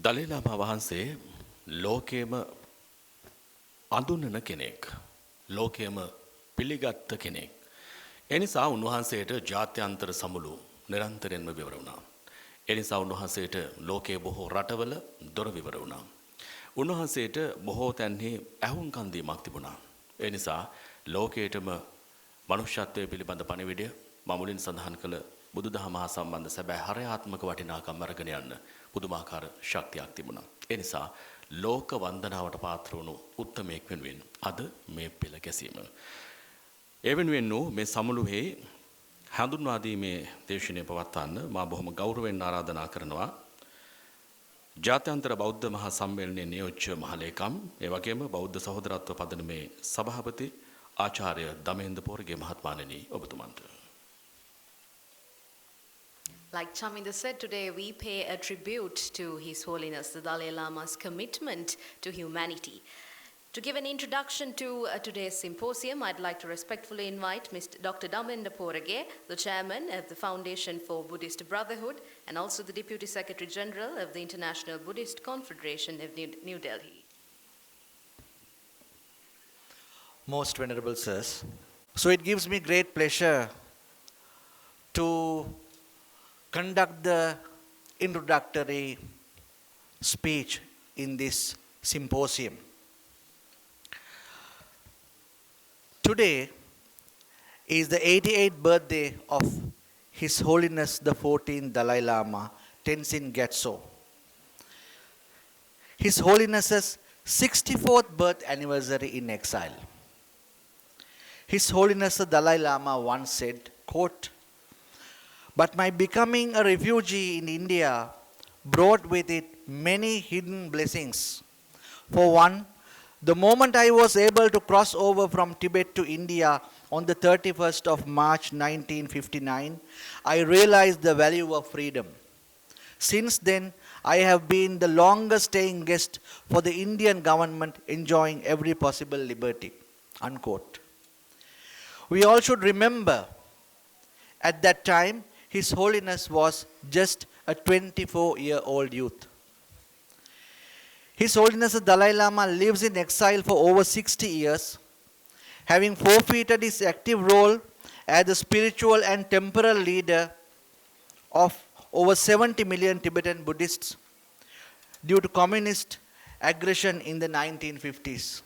Dalai Lama වහන්සේ ලෝකයේම අඳුනන කෙනෙක්. ලෝකයේම පිළිගත්ත කෙනෙක්. එනිසා උන්වහන්සේට ජාත්‍යන්තර සමුළු නිරන්තරයෙන්ම විවර වුණා. එනිසා උන්වහන්සේට ලෝකයේ බොහෝ රටවල දොර විවර වුණා. උන්වහන්සේට බොහෝ තැන්හි ඇහුම්කන් දීමක් තිබුණා. එනිසා ලෝකයේටම මනුෂ්‍යත්වයේ පිළිබඳ පණිවිඩය මමුලින් සඳහන් කළ බුදුදහම හා සම්බන්ධ සැබෑ හරයාත්මක වටිනාකම් අරගෙන යන්න පුදුමාකාර ශක්තියක් තිබුණා. ඒ නිසා ලෝක වන්දනාවට පාත්‍ර වුණු උත්තමයෙක් වෙනුවෙන් අද මේ පෙළ ගැසීම. ඒ වෙනුවෙන් මේ සමුළුවේ හඳුන්වා දීමේ දේශනය පවත්වන්න මා බොහොම ගෞරවයෙන් ආරාධනා කරනවා. ජාත්‍යන්තර බෞද්ධ මහා සම්මේලනයේ නියෝජ්‍ය මහලේකම් ඒ වගේම බෞද්ධ සහෝදරත්ව පදනමේ සභාපති ආචාර්ය දමෙන්ද පෝරගේ මහත්මයාණෙනි ඔබතුමන්ට. Like Chaminda said, today we pay a tribute to His Holiness the Dalai Lama's commitment to humanity. To give an introduction to today's symposium, I'd like to respectfully invite Mr. Dr. Damenda Porage, the chairman of the Foundation for Buddhist Brotherhood and also the Deputy Secretary General of the International Buddhist Confederation of New Delhi. Most Venerable Sirs, so it gives me great pleasure to conduct the introductory speech in this symposium. Today is the 88th birthday of His Holiness the 14th Dalai Lama, Tenzin Gyatso. His Holiness's 64th birth anniversary in exile. His Holiness the Dalai Lama once said, quote, "But my becoming a refugee in India brought with it many hidden blessings. For one, the moment I was able to cross over from Tibet to India on the 31st of March 1959, I realized the value of freedom. Since then, I have been the longest staying guest for the Indian government, enjoying every possible liberty." Unquote. We all should remember, at that time, His Holiness was just a 24-year-old youth. His Holiness the Dalai Lama lives in exile for over 60 years, having forfeited his active role as the spiritual and temporal leader of over 70 million Tibetan Buddhists due to communist aggression in the 1950s.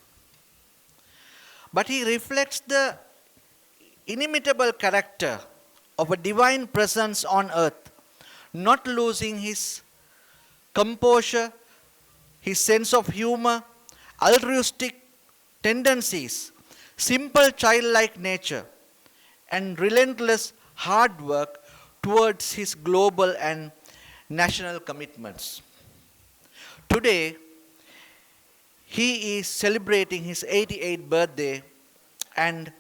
But he reflects the inimitable character of a divine presence on earth, not losing his composure, his sense of humor, altruistic tendencies, simple childlike nature, and relentless hard work towards his global and national commitments. Today, he is celebrating his 88th birthday, and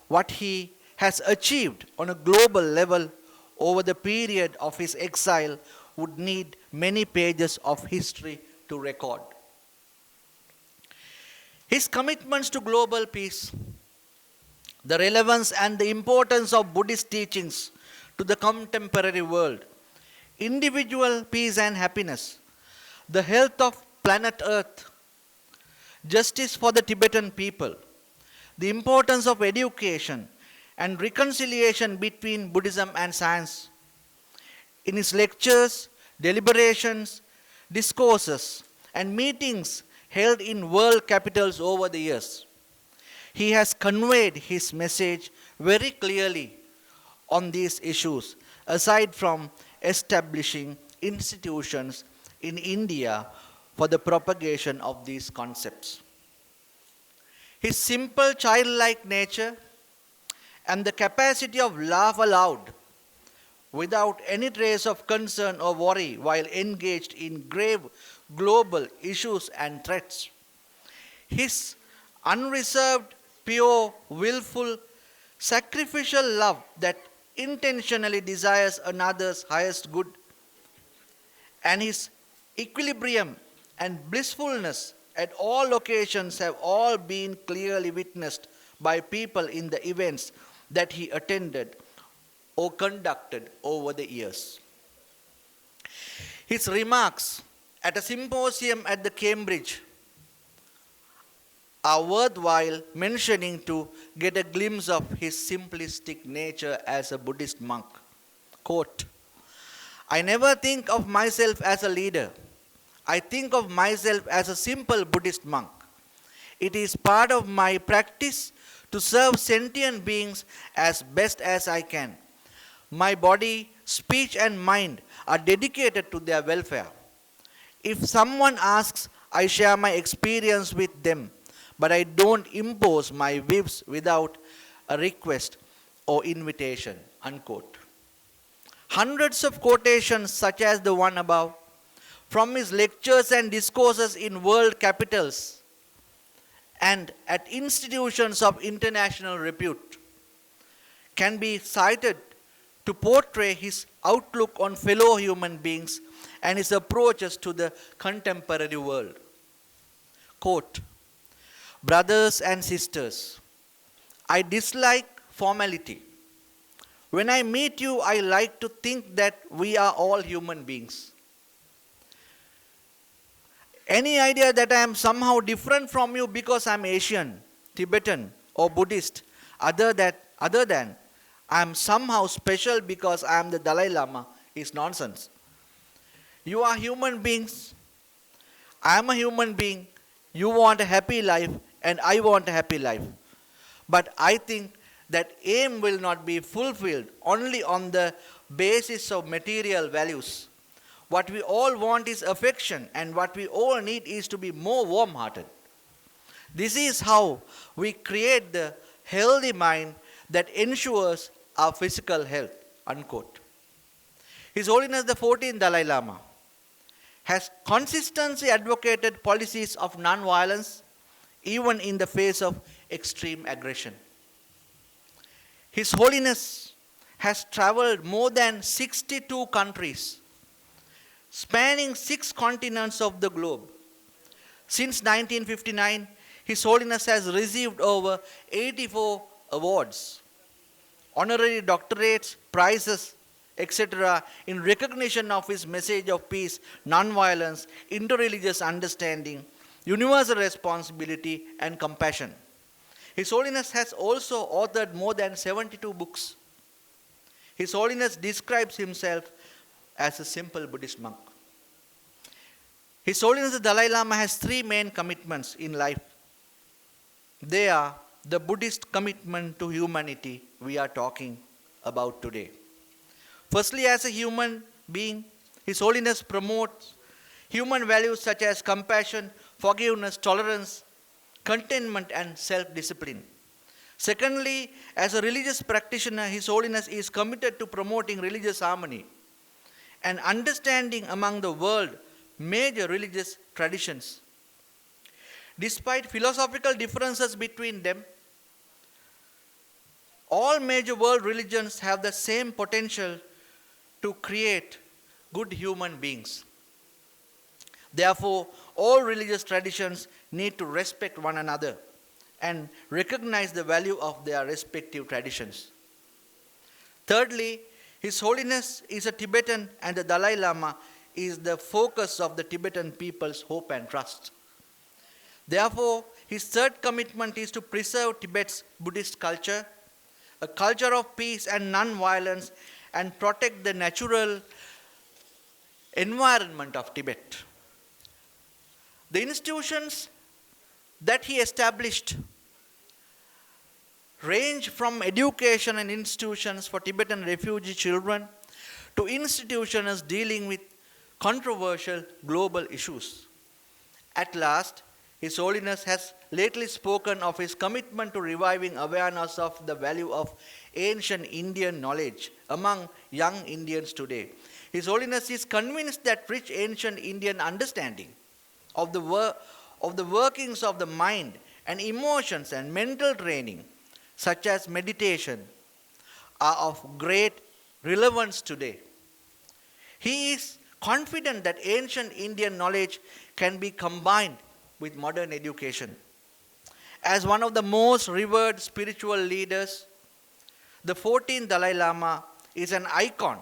what he has achieved on a global level over the period of his exile would need many pages of history to record. His commitments to global peace, the relevance and the importance of Buddhist teachings to the contemporary world, individual peace and happiness, the health of planet Earth, justice for the Tibetan people, the importance of education and reconciliation between Buddhism and science. In his lectures, deliberations, discourses, and meetings held in world capitals over the years, he has conveyed his message very clearly on these issues, aside from establishing institutions in India for the propagation of these concepts. His simple childlike nature and the capacity of laugh aloud without any trace of concern or worry while engaged in grave global issues and threats. His unreserved, pure, willful, sacrificial love that intentionally desires another's highest good, and his equilibrium and blissfulness at all occasions have all been clearly witnessed by people in the events that he attended or conducted over the years. His remarks at a symposium at the Cambridge are worthwhile mentioning to get a glimpse of his simplistic nature as a Buddhist monk. Quote, I never think of myself as a leader. I think of myself as a simple Buddhist monk. It is part of my practice to serve sentient beings as best as I can. My body, speech, and mind are dedicated to their welfare. If someone asks, I share my experience with them, but I don't impose my views without a request or invitation. Unquote. Hundreds of quotations, such as the one above, from his lectures and discourses in world capitals and at institutions of international repute, can be cited to portray his outlook on fellow human beings and his approaches to the contemporary world. Quote, brothers and sisters, I dislike formality. When I meet you, I like to think that we are all human beings. Any idea that I am somehow different from you because I am Asian, Tibetan, or Buddhist, other than I am somehow special because I am the Dalai Lama, is nonsense. You are human beings. I am a human being. You want a happy life, and I want a happy life. But I think that aim will not be fulfilled only on the basis of material values. What we all want is affection, and what we all need is to be more warm-hearted. This is how we create the healthy mind that ensures our physical health. Unquote. His Holiness the 14th Dalai Lama has consistently advocated policies of non-violence even in the face of extreme aggression. His Holiness has traveled more than 62 countries, spanning 6 continents of the globe. Since 1959, His Holiness has received over 84 awards, honorary doctorates, prizes, etc., in recognition of his message of peace, non-violence, interreligious understanding, universal responsibility, and compassion. His Holiness has also authored more than 72 books. His Holiness describes himself as a simple Buddhist monk. His Holiness the Dalai Lama has 3 main commitments in life. They are the Buddhist commitment to humanity we are talking about today. Firstly, as a human being, His Holiness promotes human values such as compassion, forgiveness, tolerance, contentment, and self-discipline. Secondly, as a religious practitioner, His Holiness is committed to promoting religious harmony and understanding among the world's major religious traditions. Despite philosophical differences between them, all major world religions have the same potential to create good human beings. Therefore, all religious traditions need to respect one another and recognize the value of their respective traditions. Thirdly, His Holiness is a Tibetan, and the Dalai Lama is the focus of the Tibetan people's hope and trust. Therefore, his third commitment is to preserve Tibet's Buddhist culture, a culture of peace and non-violence, and protect the natural environment of Tibet. The institutions that he established range from education and institutions for Tibetan refugee children to institutions dealing with controversial global issues. At last, His Holiness has lately spoken of his commitment to reviving awareness of the value of ancient Indian knowledge among young Indians today. His Holiness is convinced that rich ancient Indian understanding of the workings of the mind and emotions and mental training, such as meditation, are of great relevance today. He is confident that ancient Indian knowledge can be combined with modern education. As one of the most revered spiritual leaders, the 14th Dalai Lama is an icon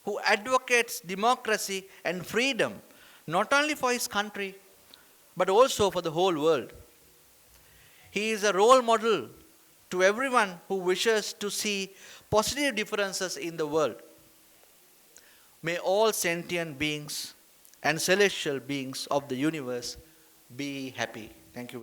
who advocates democracy and freedom not only for his country, but also for the whole world. He is a role model to everyone who wishes to see positive differences in the world. May all sentient beings and celestial beings of the universe be happy. Thank you.